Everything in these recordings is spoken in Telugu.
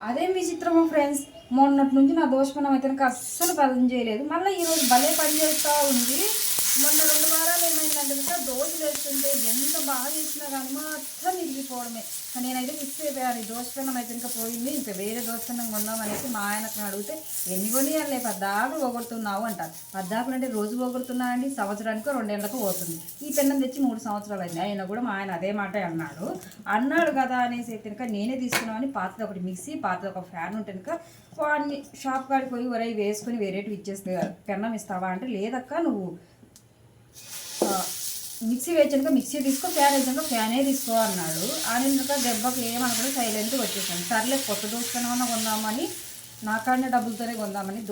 అదేం విచిత్రమో ఫ్రెండ్స్, మొన్నటి నుంచి నా దోషపనం అయితే నాకు అస్సలు పని చేయలేదు. మళ్ళీ ఈరోజు భలే పని చేస్తూ ఉంది. మొన్న 2 వారాలు ఏమైందంటే కనుక దోశలు వేస్తుంటే ఎంత బాగా చేసినా కానీ మొత్తం ఇరిగిపోవడమే. నేనైతే ఫిక్స్ అయిపోయాను, ఈ దోశపెన్నం అయితే ఇంకా పోయింది, ఇంకా వేరే దోశపెన్నం కొందామనేసి మా ఆయనకు అడిగితే ఎన్ని కొనియాలి, పద్దాకులు పోగొడుతున్నావు అంటారు. పద్దాకులు అంటే రోజు పోగొడుతున్నా అండి, సంవత్సరానికి 2 ఏళ్ళకు పోతుంది. ఈ పెన్నం తెచ్చి 3 సంవత్సరాలు అయింది. అయినా కూడా మా ఆయన అదే మాట అన్నాడు కదా అనేసి అయితే కనుక నేనే తీసుకున్నామని పాతది ఒకటి మిక్సీ, పాతది ఒక ఫ్యాన్ ఉంటే కనుక వాడిని షాప్ కాడికి పోయి వరై వేసుకొని వేరేటివి ఇచ్చేస్తే పెన్నం ఇస్తావా అంటే, లేదక్క నువ్వు మిక్సీ వేసాక మిక్సీ తీసుకో, ఫ్యాన్ వేసాక ఫ్యానే తీసుకో అన్నాడు. ఆయన దెబ్బకి ఏమనుకుంటే సైలెంట్గా వచ్చేసాను. సర్లే కొత్త దోశపెన్నం కొందామని, నాకాడనే డబ్బులతోనే కొందామని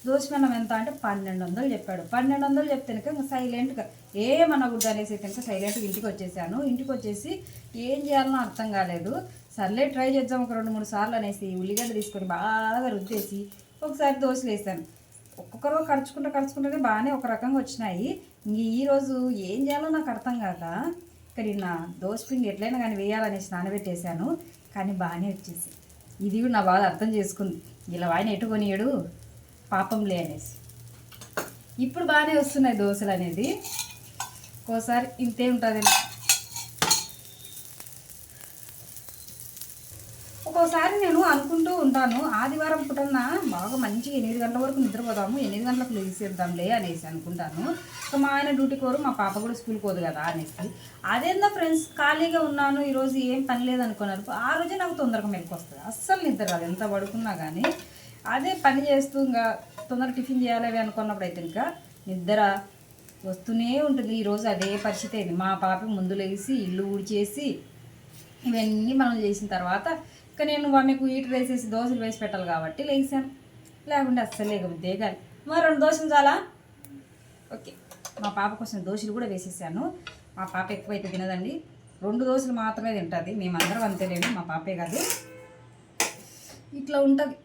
దోశపెన్నం ఎంత అంటే 1200 చెప్పాడు. 1200 చెప్తే ఇంకా సైలెంట్గా ఏమనకూడదు అనేసి కనుక సైలెంట్గా ఇంటికి వచ్చేసాను. ఇంటికి వచ్చేసి ఏం చేయాలనో అర్థం కాలేదు. సర్లే ట్రై చేద్దాం ఒక 2-3 సార్లు అనేసి ఉల్లిగడ్డ తీసుకొని బాగా రుద్దేసి ఒకసారి దోశలు వేసాను. ఒక్కొక్కరు ఖర్చుకుంటే బాగానే ఒక రకంగా వచ్చినాయి. ఈరోజు ఏం చేయాలో నాకు అర్థం కాక ఇక్కడ నా దోశపిండి ఎట్లయినా కానీ వేయాలనేసి నానబెట్టేశాను. కానీ బాగానే వచ్చేసి ఇది నా బాధ అర్థం చేసుకుంది. ఇలా ఆయన ఎటు కొనియడు పాపంలే అనేసి ఇప్పుడు బాగానే వస్తున్నాయి దోశలు అనేది. ఒక్కోసారి ఇంతే ఉంటుంది. ఒక్కోసారి నేను అనుకుంటూ ఉంటాను, ఆదివారం పూటన్నా బాగా మంచిగా 8 గంటల వరకు నిద్రపోదాము, 8 గంటలకు లేచేద్దాంలే అనేసి అనుకుంటాను. ఇంకా మా ఆయన డ్యూటీ కోరు, మా పాప కూడా స్కూల్కి పోదు కదా అనేసి. అదేందో ఫ్రెండ్స్, ఖాళీగా ఉన్నాను ఈరోజు ఏం పని లేదనుకున్నారు, ఆ రోజే నాకు తొందరగా మెలకు వస్తుంది. అస్సలు నిద్ర రాదు ఎంత పడుకున్నా కానీ. అదే పని చేస్తూ ఇంకా తొందరగా టిఫిన్ చేయాలి అవి అనుకున్నప్పుడు అయితే ఇంకా నిద్ర వస్తూనే ఉంటుంది. ఈరోజు అదే పరిస్థితి అయింది. మా పాప ముందు లేచి ఇల్లు ఊడ్చేసి ఇవన్నీ మనం చేసిన తర్వాత ఇంకా నేను ఆమెకు హీటర్ వేసేసి దోశలు వేసి పెట్టాలి కాబట్టి లేచాను. లేకుంటే అస్సలు లేకపోతే కానీ 2 దోశలు చాలా ఓకే. మా పాప కోసం దోశలు కూడా వేసేసాను. మా పాప ఎక్కువైతే తినదండి, 2 దోశలు మాత్రమే తింటుంది. మేమందరం అంతేలేండి, మా పాపే కాదు. ఇట్లా ఉంటుంది.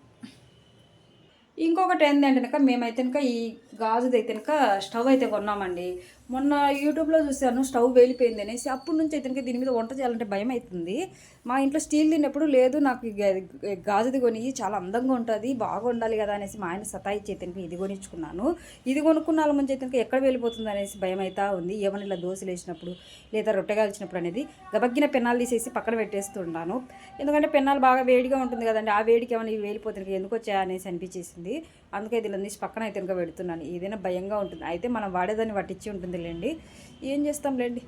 ఇంకొకటి ఏంటంటే కనుక మేమైతే కనుక ఈ గాజుది అయితే కనుక స్టవ్ అయితే కొన్నామండి. మొన్న యూట్యూబ్లో చూశాను స్టవ్ వేలిపోయింది అనేసి. అప్పటి నుంచి అయితే కనుక దీని మీద వంట చేయాలంటే భయం అవుతుంది. మా ఇంట్లో స్టీల్ తిన్నప్పుడు లేదు నాకు గాజుది కొని చాలా అందంగా ఉంటుంది, బాగా ఉండాలి కదా అనేసి మా ఆయన సతాయిచ్చి అయితే కనుక ఇది కొనిచ్చుకున్నాను. ఇది కొనుక్కున్న ముందు అయితే కనుక ఎక్కడ వెళ్ళిపోతుంది అనేసి భయం అవుతా ఉంది. ఏమైనా ఇలా దోశలు వేసినప్పుడు లేదా రొట్టె కాల్చినప్పుడు అనేది గబగ్గిన పెన్నాలు తీసేసి పక్కన పెట్టేస్తున్నాను. ఎందుకంటే పెన్నాలు బాగా వేడిగా ఉంటుంది కదండి, ఆ వేడికి ఏమైనా ఇవి వెళ్ళిపోతుంది ఎందుకు వచ్చా అనేసి అనిపించేసింది. అందుకే ఇది తీసి పక్కన అయితే కనుక పెడుతున్నాను. ఏదైనా భయంగా ఉంటుంది. అయితే మనం వాడేదాన్ని పట్టించి ఉంటుందిలేండి, ఏం చేస్తాంలేండి.